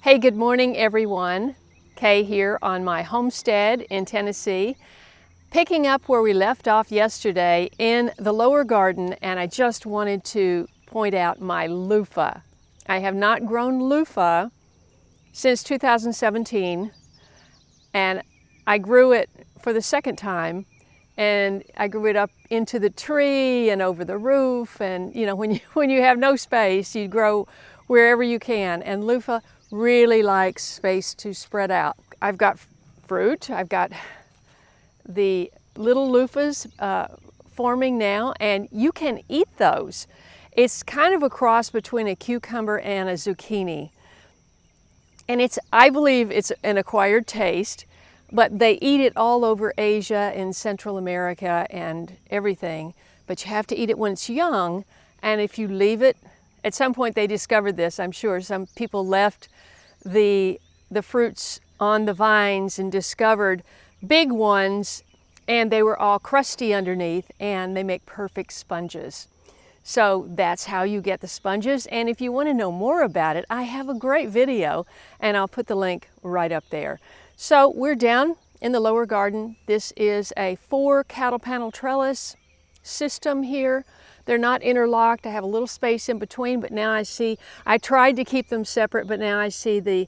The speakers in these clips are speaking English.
Hey, good morning everyone. Kaye here on my homestead in Tennessee. Picking up where we left off yesterday in the lower garden, and I just wanted to point out my loofah. I have not grown loofah since 2017, and I grew it for the second time, and I grew it up into the tree and over the roof, and you know, when you have no space, you grow wherever you can, and loofah really likes space to spread out. I've got fruit, I've got the little loofahs forming now, and you can eat those. It's kind of a cross between a cucumber and a zucchini. And I believe it's an acquired taste, but they eat it all over Asia and Central America and everything. But you have to eat it when it's young, and if you leave it, at some point they discovered this, I'm sure. Some people left the fruits on the vines and discovered big ones, and they were all crusty underneath, and they make perfect sponges. So that's how you get the sponges. And if you want to know more about it, I have a great video, and I'll put the link right up there. So we're down in the lower garden. This is a 4 cattle panel trellis system here. They're not interlocked. I have a little space in between, but now I tried to keep them separate, but now I see the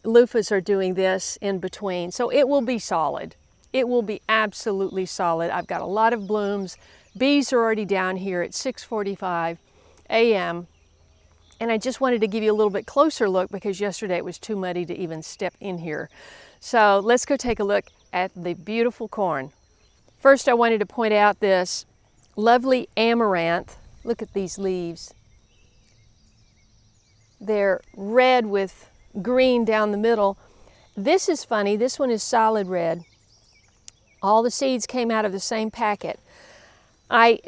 loofahs are doing this in between. So it will be solid. It will be absolutely solid. I've got a lot of blooms. Bees are already down here at 6:45 a.m. And I just wanted to give you a little bit closer look because yesterday it was too muddy to even step in here. So let's go take a look at the beautiful corn. First, I wanted to point out this lovely amaranth. Look at these leaves. They're red with green down the middle. This is funny. This one is solid red. All the seeds came out of the same packet. I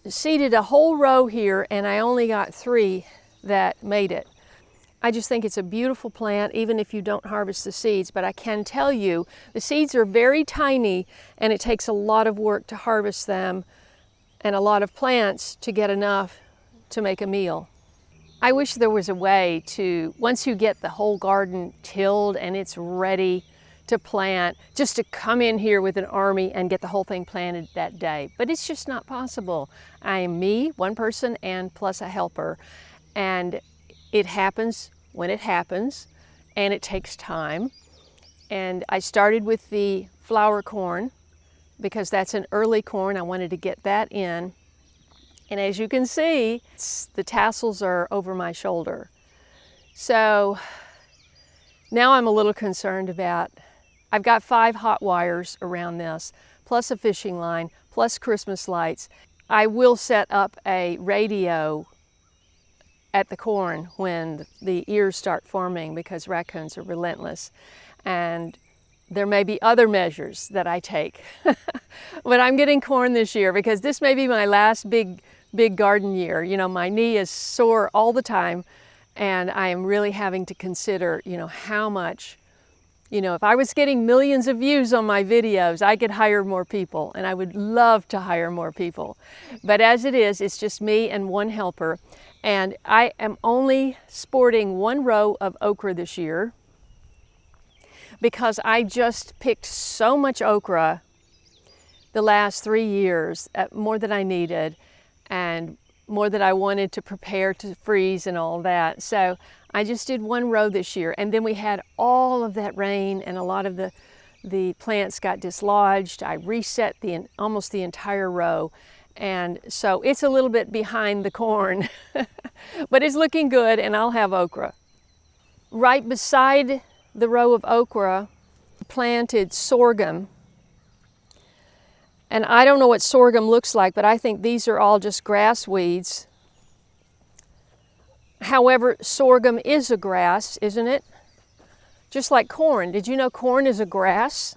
seeded a whole row here, and I only got 3 that made it. I just think it's a beautiful plant, even if you don't harvest the seeds. But I can tell you, the seeds are very tiny, and it takes a lot of work to harvest them and a lot of plants to get enough to make a meal. I wish there was a way to, once you get the whole garden tilled and it's ready to plant, just to come in here with an army and get the whole thing planted that day. But it's just not possible. I am me, one person, and plus a helper. And it happens when it happens, and it takes time. And I started with the flower corn because that's an early corn. I wanted to get that in. And as you can see, the tassels are over my shoulder. So now I'm a little concerned about, I've got 5 hot wires around this, plus a fishing line, plus Christmas lights. I will set up a radio at the corn when the ears start forming because raccoons are relentless. And there may be other measures that I take. But I'm getting corn this year because this may be my last big garden year. You know, my knee is sore all the time, and I am really having to consider, you know, how much, you know, if I was getting millions of views on my videos, I could hire more people, and I would love to hire more people. But as it is, it's just me and one helper, and I am only sporting 1 row of okra this year because I just picked so much okra the last 3 years, more than I needed and more than I wanted to prepare to freeze and all that. So I just did 1 row this year, and then we had all of that rain and a lot of the plants got dislodged. I reset almost the entire row, and so it's a little bit behind the corn, but it's looking good, and I'll have okra. Right beside the row of okra, planted sorghum. And I don't know what sorghum looks like, but I think these are all just grass weeds. However, sorghum is a grass, isn't it? Just like corn. Did you know corn is a grass?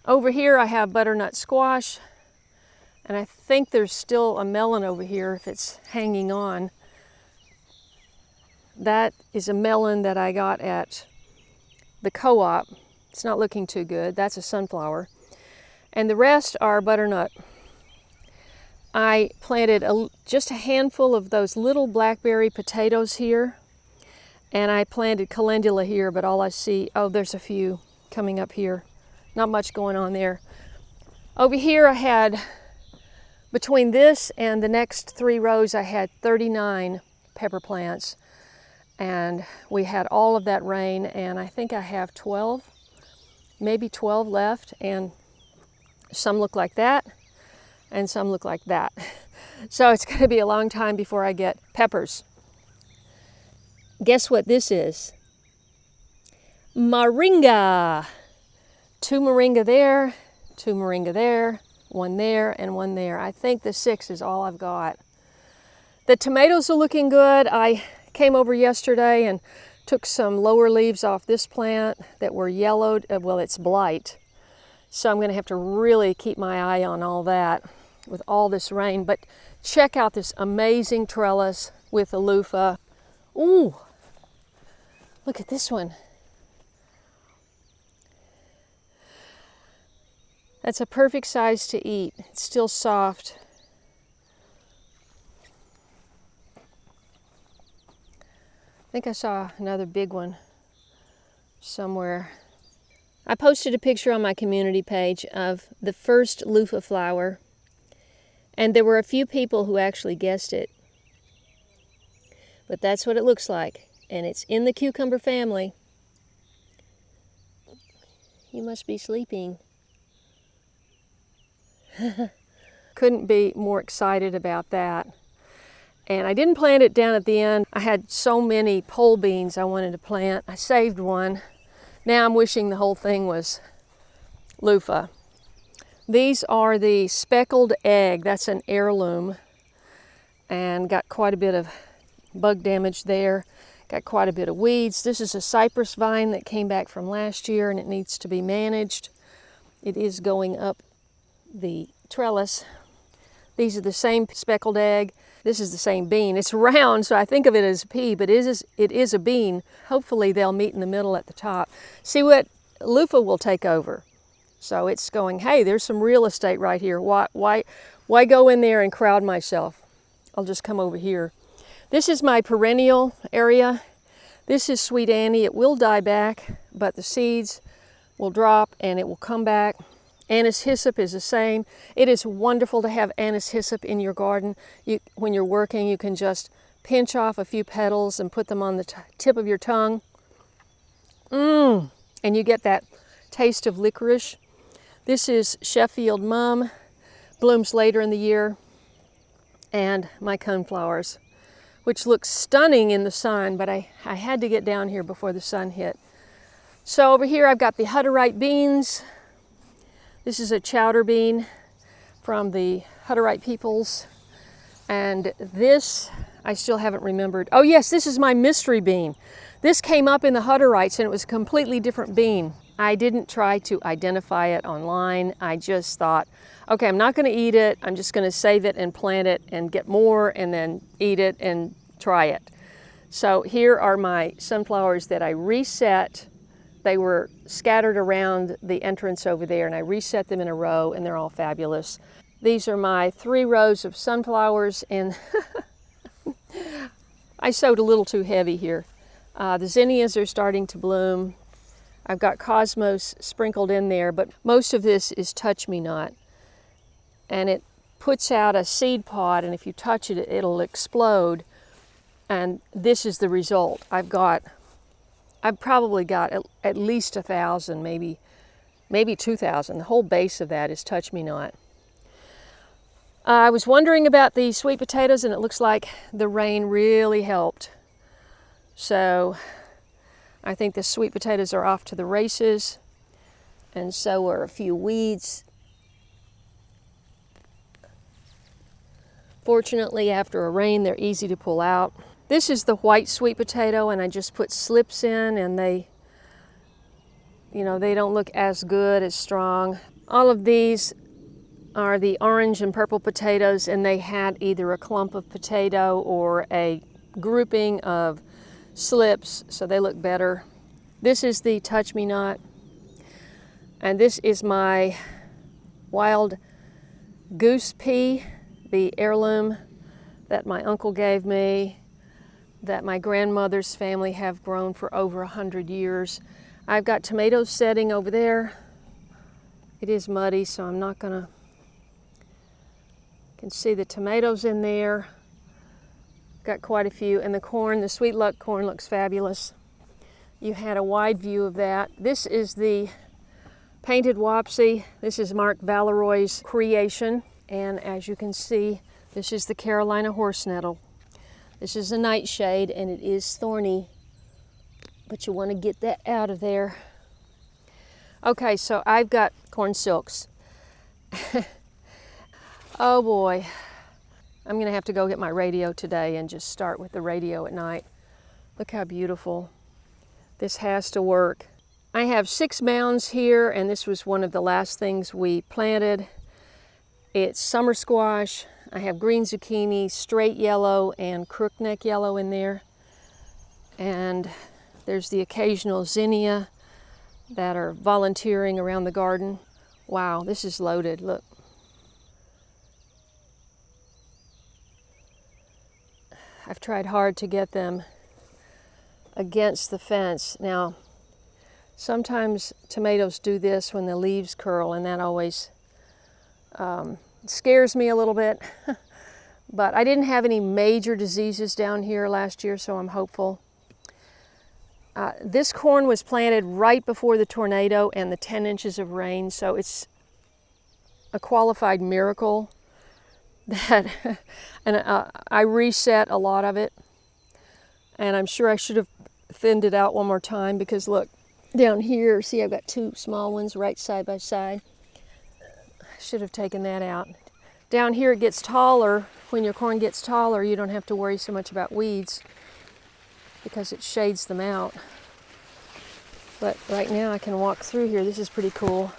Over here I have butternut squash, and I think there's still a melon over here if it's hanging on. That is a melon that I got at the co-op. It's not looking too good. That's a sunflower. And the rest are butternut. I planted just a handful of those little blackberry potatoes here, And I planted calendula here, but all I see, oh, there's a few coming up here. Not much going on there. Over here I had, between this and the next 3 rows, I had 39 pepper plants. And we had all of that rain, and I think I have 12, maybe 12 left, and some look like that, and some look like that. So it's going to be a long time before I get peppers. Guess what this is? Moringa! 2 moringa there, 2 moringa there, 1 there, and 1 there. I think the 6 is all I've got. The tomatoes are looking good. I came over yesterday and took some lower leaves off this plant that were yellowed. Well, it's blight. So I'm going to have to really keep my eye on all that with all this rain. But check out this amazing trellis with the loofah. Ooh, look at this one. That's a perfect size to eat. It's still soft. I think I saw another big one somewhere. I posted a picture on my community page of the first loofah flower, and there were a few people who actually guessed it. But that's what it looks like, and it's in the cucumber family. You must be sleeping. Couldn't be more excited about that. And I didn't plant it down at the end. I had so many pole beans I wanted to plant. I saved one. Now I'm wishing the whole thing was loofah. These are the speckled egg. That's an heirloom. And got quite a bit of bug damage there. Got quite a bit of weeds. This is a cypress vine that came back from last year, and it needs to be managed. It is going up the trellis. These are the same speckled egg. This is the same bean. It's round, so I think of it as a pea, but it is a bean. Hopefully they'll meet in the middle at the top. See what loofah will take over. So it's going, hey, there's some real estate right here. Why go in there and crowd myself? I'll just come over here. This is my perennial area. This is Sweet Annie. It will die back, but the seeds will drop and it will come back. Anise hyssop is the same. It is wonderful to have anise hyssop in your garden. When you're working, you can just pinch off a few petals and put them on the tip of your tongue. And you get that taste of licorice. This is Sheffield Mum, blooms later in the year. And my coneflowers, which look stunning in the sun, but I had to get down here before the sun hit. So over here I've got the Hutterite beans. This is a chowder bean from the Hutterite peoples. And this, I still haven't remembered. Oh yes, this is my mystery bean. This came up in the Hutterites and it was a completely different bean. I didn't try to identify it online. I just thought, okay, I'm not gonna eat it. I'm just gonna save it and plant it and get more and then eat it and try it. So here are my sunflowers that I reset. They were scattered around the entrance over there, and I reset them in a row, and they're all fabulous. These are my 3 rows of sunflowers, and I sowed a little too heavy here. The zinnias are starting to bloom. I've got cosmos sprinkled in there, but most of this is touch me not. And it puts out a seed pod, and if you touch it, it'll explode. And this is the result. I've probably got at least 1,000, maybe 2,000. The whole base of that is touch me not. I was wondering about the sweet potatoes, and it looks like the rain really helped. So I think the sweet potatoes are off to the races, and so are a few weeds. Fortunately, after a rain, they're easy to pull out. This is the white sweet potato, and I just put slips in, and they don't look as good, as strong. All of these are the orange and purple potatoes, and they had either a clump of potato or a grouping of slips, so they look better. This is the touch me not, and this is my wild goose pea, the heirloom that my uncle gave me. that my grandmother's family have grown for over 100 years. I've got tomatoes setting over there. It is muddy, so I'm not gonna, you can see the tomatoes in there. Got quite a few, and the corn, the Sweet Luck corn looks fabulous. You had a wide view of that. This is the painted wapsie. This is Mark Valeroy's creation, and as you can see, this is the Carolina horse nettle. This is a nightshade, and it is thorny, but you want to get that out of there. Okay, so I've got corn silks. Oh boy, I'm gonna have to go get my radio today and just start with the radio at night. Look how beautiful. This has to work. I have 6 mounds here, and this was one of the last things we planted. It's summer squash. I have green zucchini, straight yellow, and crookneck yellow in there. And there's the occasional zinnia that are volunteering around the garden. Wow, this is loaded, look. I've tried hard to get them against the fence. Now, sometimes tomatoes do this when the leaves curl, and that always scares me a little bit. But I didn't have any major diseases down here last year, so I'm hopeful. This corn was planted right before the tornado and the 10 inches of rain, so it's a qualified miracle that, and I reset a lot of it, and I'm sure I should have thinned it out one more time, because look, down here, see I've got 2 small ones right side by side. I should have taken that out. Down here it gets taller. When your corn gets taller, you don't have to worry so much about weeds because it shades them out. But right now I can walk through here. This is pretty cool.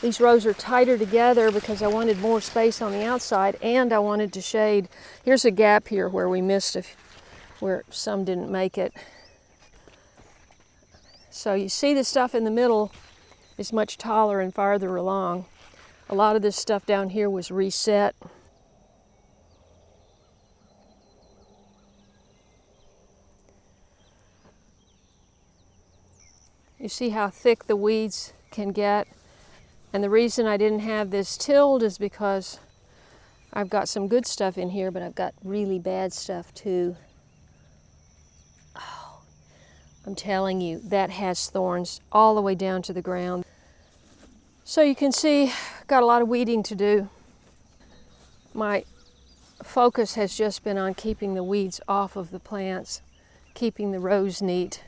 These rows are tighter together because I wanted more space on the outside, and I wanted to shade. Here's a gap here where we missed, where some didn't make it. So you see the stuff in the middle is much taller and farther along. A lot of this stuff down here was reset. You see how thick the weeds can get. And the reason I didn't have this tilled is because I've got some good stuff in here, but I've got really bad stuff too. Oh, I'm telling you, that has thorns all the way down to the ground. So you can see, got a lot of weeding to do. My focus has just been on keeping the weeds off of the plants, keeping the rows neat,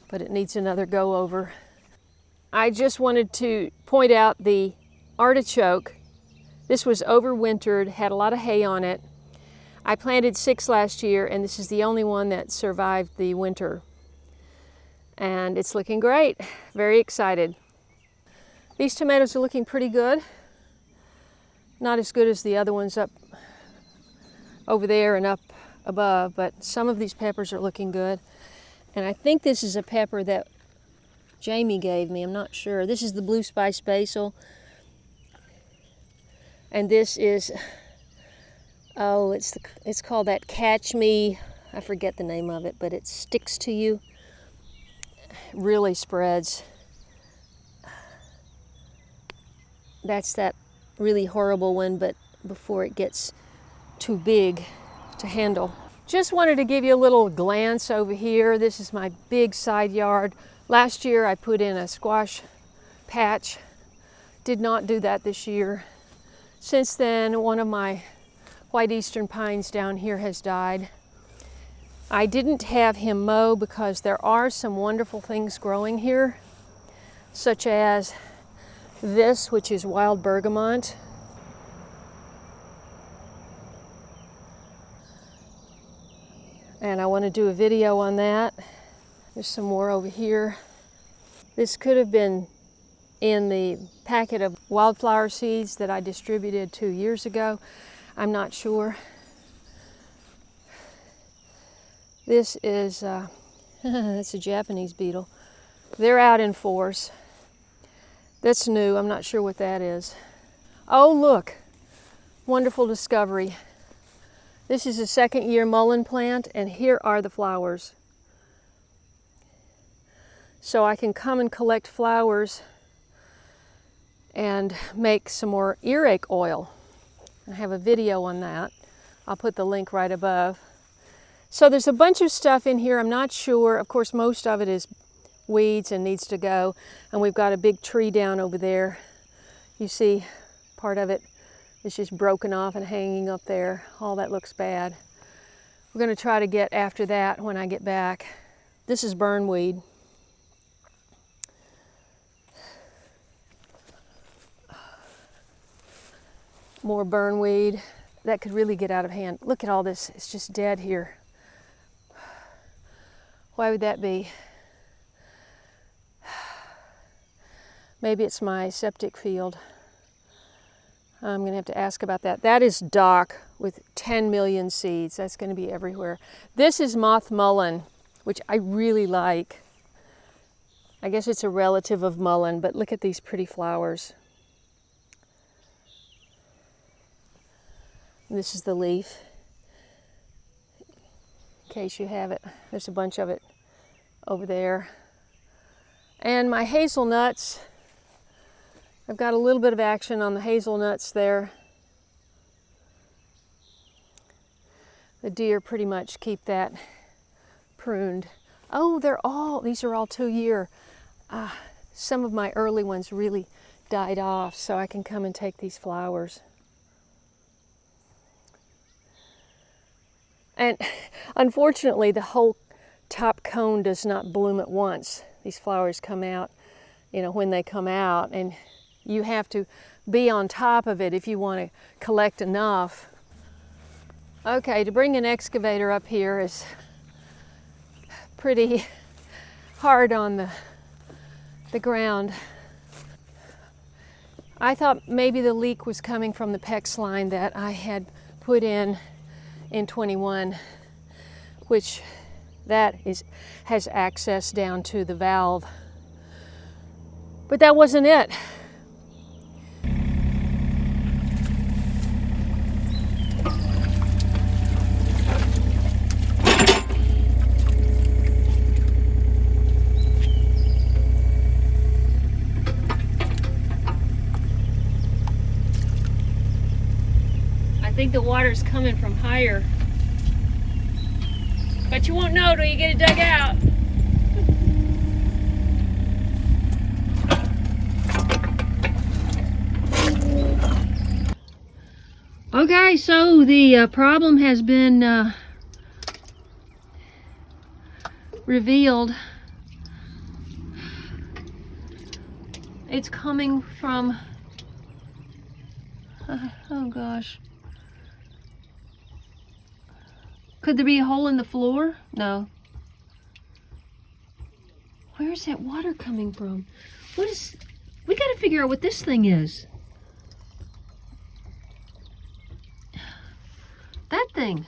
but it needs another go over. I just wanted to point out the artichoke. This was overwintered, had a lot of hay on it. I planted 6 last year, and this is the only one that survived the winter. And it's looking great. Very excited. These tomatoes are looking pretty good. Not as good as the other ones up over there and up above, but some of these peppers are looking good. And I think this is a pepper that Jamie gave me, I'm not sure. This is the blue spice basil. And this is, oh, it's called that Catch Me, I forget the name of it, but it sticks to you. Really spreads. That's that really horrible one, but before it gets too big to handle. Just wanted to give you a little glance over here. This is my big side yard. Last year I put in a squash patch. Did not do that this year. Since then, one of my white eastern pines down here has died. I didn't have him mow because there are some wonderful things growing here, such as this, which is wild bergamot. And I want to do a video on that. There's some more over here. This could have been in the packet of wildflower seeds that I distributed 2 years ago. I'm not sure. This is, that's a Japanese beetle. They're out in force. That's new, I'm not sure what that is. Oh look, wonderful discovery. This is a second-year mullein plant, and here are the flowers. So I can come and collect flowers and make some more earache oil. I have a video on that. I'll put the link right above. So there's a bunch of stuff in here. I'm not sure. Of course, most of it is weeds and needs to go. And we've got a big tree down over there. You see part of it is just broken off and hanging up there. All that looks bad. We're going to try to get after that when I get back. This is burnweed. More burnweed. That could really get out of hand. Look at all this. It's just dead here. Why would that be? Maybe it's my septic field. I'm going to have to ask about that. That is dock with 10 million seeds. That's going to be everywhere. This is moth mullein, which I really like. I guess it's a relative of mullein, but look at these pretty flowers. And this is the leaf, in case you have it. There's a bunch of it over there. And my hazelnuts, I've got a little bit of action on the hazelnuts there. The deer pretty much keep that pruned. Oh, these are all 2-year. Some of my early ones really died off, so I can come and take these flowers. And unfortunately, the whole top cone does not bloom at once. These flowers come out, when they come out, and you have to be on top of it if you want to collect enough. Okay, to bring an excavator up here is pretty hard on the ground. I thought maybe the leak was coming from the PEX line that I had put in 21, which has access down to the valve. But that wasn't it. I think the water's coming from higher. But you won't know till you get it dug out. Okay, so the problem has been revealed. It's coming from, oh gosh. Could there be a hole in the floor? No. Where's that water coming from? We gotta figure out what this thing is. That thing.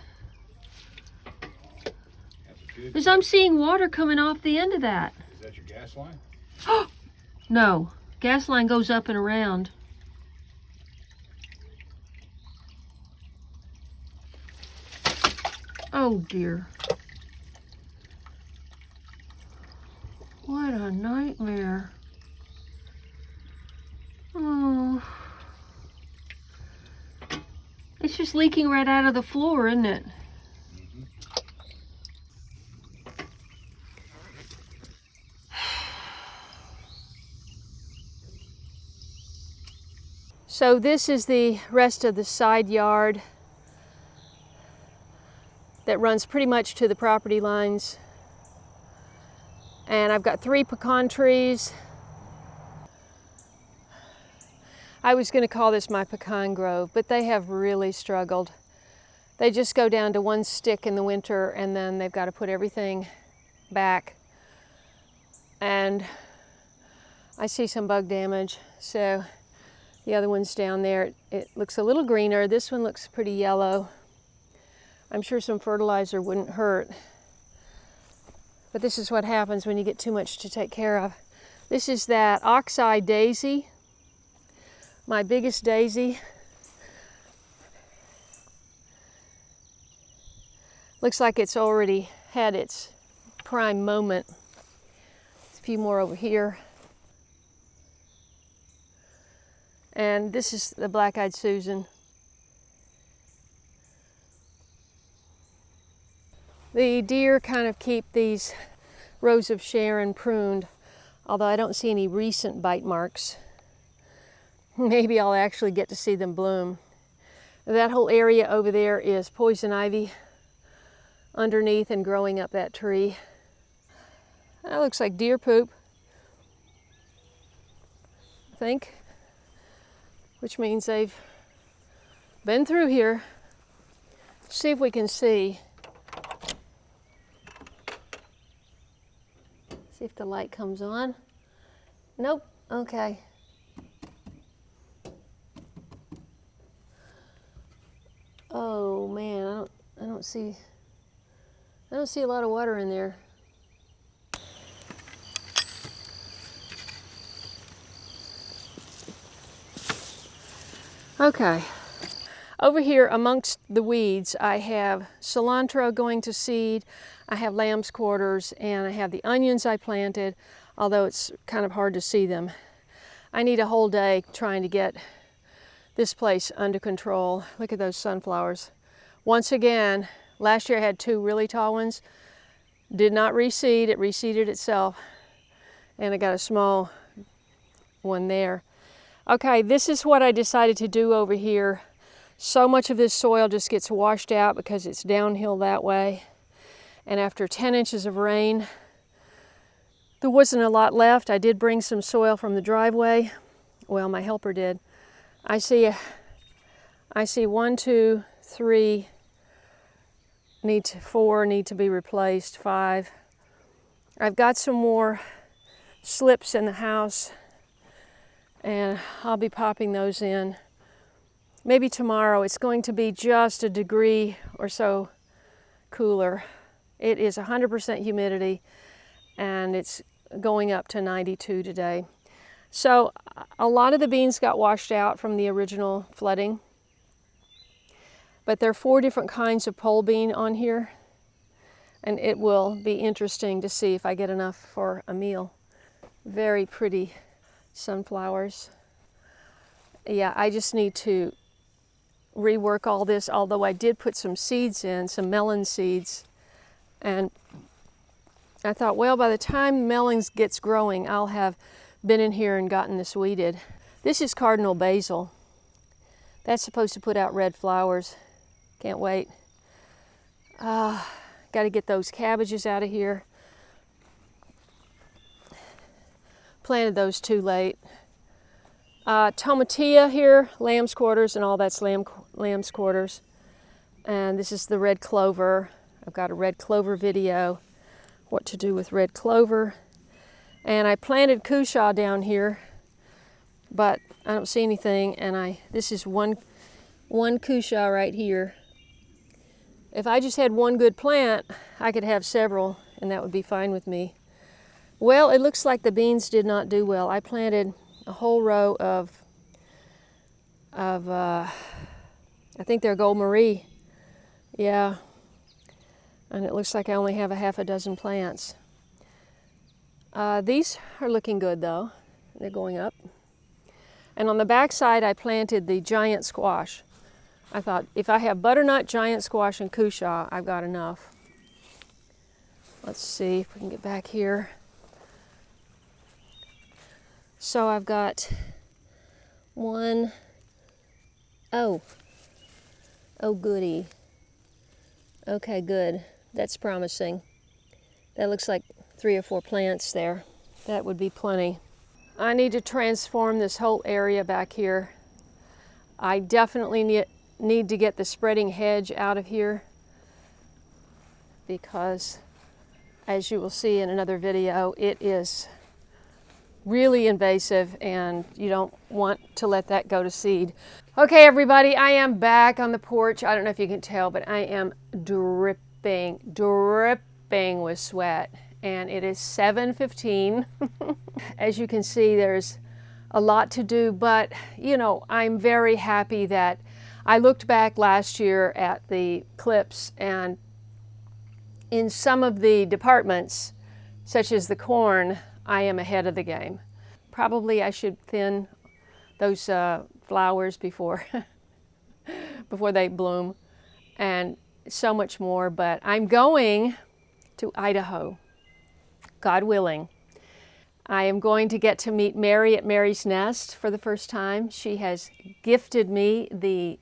Because I'm seeing water coming off the end of that. Is that your gas line? No. Gas line goes up and around. Oh dear. What a nightmare. Oh. It's just leaking right out of the floor, isn't it? Mm-hmm. So this is the rest of the side yard that runs pretty much to the property lines. And I've got 3 pecan trees. I was going to call this my pecan grove, but they have really struggled. They just go down to 1 stick in the winter, and then they've got to put everything back. And I see some bug damage, so the other one's down there. It looks a little greener. This one looks pretty yellow. I'm sure some fertilizer wouldn't hurt. But this is what happens when you get too much to take care of. This is that oxeye daisy, my biggest daisy. Looks like it's already had its prime moment. There's a few more over here. And this is the black-eyed Susan. The deer kind of keep these Rose of Sharon pruned, although I don't see any recent bite marks. Maybe I'll actually get to see them bloom. That whole area over there is poison ivy underneath and growing up that tree. That looks like deer poop, I think, which means they've been through here. See if we can see. See if the light comes on. Nope, okay. Oh man, I don't see a lot of water in there. Okay. Over here amongst the weeds, I have cilantro going to seed, I have lamb's quarters, and I have the onions I planted, although it's kind of hard to see them. I need a whole day trying to get this place under control. Look at those sunflowers. Once again, last year I had 2 really tall ones. Did not reseed, it reseeded itself. And I got a small one there. Okay, this is what I decided to do over here. So much of this soil just gets washed out because it's downhill that way. And after 10 inches of rain, there wasn't a lot left. I did bring some soil from the driveway. Well, my helper did. I see 1, 2, 3, 4 need to be replaced, 5. I've got some more slips in the house and I'll be popping those in. Maybe tomorrow. It's going to be just a degree or so cooler. It is 100% humidity and it's going up to 92 today. So a lot of the beans got washed out from the original flooding, but there are 4 different kinds of pole bean on here, and it will be interesting to see if I get enough for a meal. Very pretty sunflowers. Yeah, I just need to rework all this, although I did put some seeds in, some melon seeds, and I thought, well, by the time melons gets growing, I'll have been in here and gotten this weeded. This is cardinal basil. That's supposed to put out red flowers. Can't wait. Got to get those cabbages out of here. Planted those too late. Tomatillo here, lamb's quarters, and all that's lamb's quarters. And this is the red clover. I've got a red clover video, what to do with red clover. And I planted cushaw down here, but I don't see anything. And this is one cushaw right here. If I just had one good plant, I could have several, and that would be fine with me. Well, it looks like the beans did not do well. I planted a whole row of I think they're Gold Marie. Yeah. And it looks like I only have a half a dozen plants. These are looking good though. They're going up. And on the back side, I planted the giant squash. I thought, if I have butternut, giant squash, and cushaw, I've got enough. Let's see if we can get back here. So I've got one. Oh goody. Okay, good. That's promising. That looks like 3 or 4 plants there. That would be plenty. I need to transform this whole area back here. I definitely need to get the spreading hedge out of here because, as you will see in another video, it is really invasive and you don't want to let that go to seed. Okay, everybody, I am back on the porch. I don't know if you can tell, but I am dripping with sweat, and it is 7:15. As you can see, there's a lot to do, but you know, I'm very happy that I looked back last year at the clips and in some of the departments, such as the corn, I am ahead of the game. Probably I should thin those flowers before before they bloom, and so much more. But I'm going to Idaho, God willing. I am going to get to meet Mary at Mary's Nest for the first time. She has gifted me the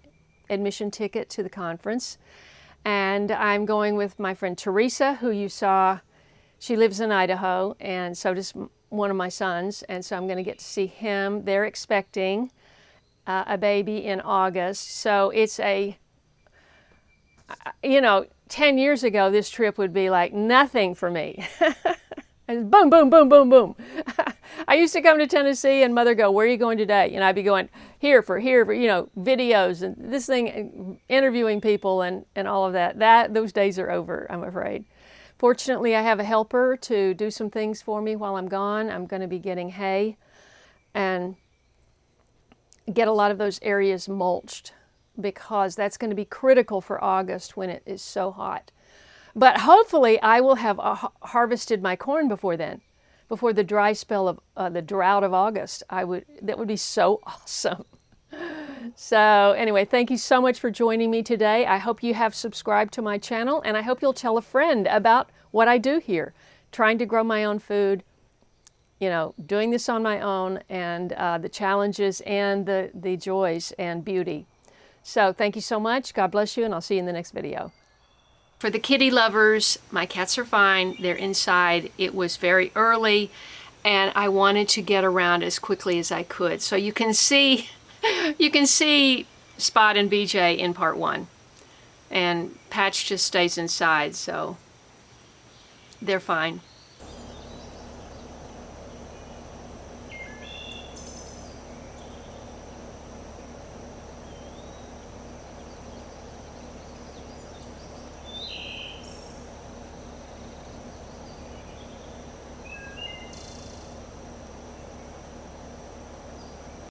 admission ticket to the conference. And I'm going with my friend Teresa, who you saw. She lives in Idaho, and so does one of my sons. And so I'm going to get to see him. They're expecting a baby in August. So it's a, 10 years ago, this trip would be like nothing for me. And boom, boom, boom, boom, boom. I used to come to Tennessee and Mother go, where are you going today? And I'd be going here for videos and this thing, interviewing people and all of that. Those days are over, I'm afraid. Fortunately, I have a helper to do some things for me while I'm gone. I'm going to be getting hay and get a lot of those areas mulched, because that's going to be critical for August when it is so hot. But hopefully I will have harvested my corn before then, before the dry spell of the drought of August. That would be so awesome. So anyway, thank you so much for joining me today. I hope you have subscribed to my channel, and I hope you'll tell a friend about what I do here, trying to grow my own food, doing this on my own, and the challenges and the joys and beauty. So thank you so much. God bless you, and I'll see you in the next video. For the kitty lovers, my cats are fine. They're inside. It was very early, and I wanted to get around as quickly as I could. So you can see Spot and BJ in part 1, and Patch just stays inside, so they're fine.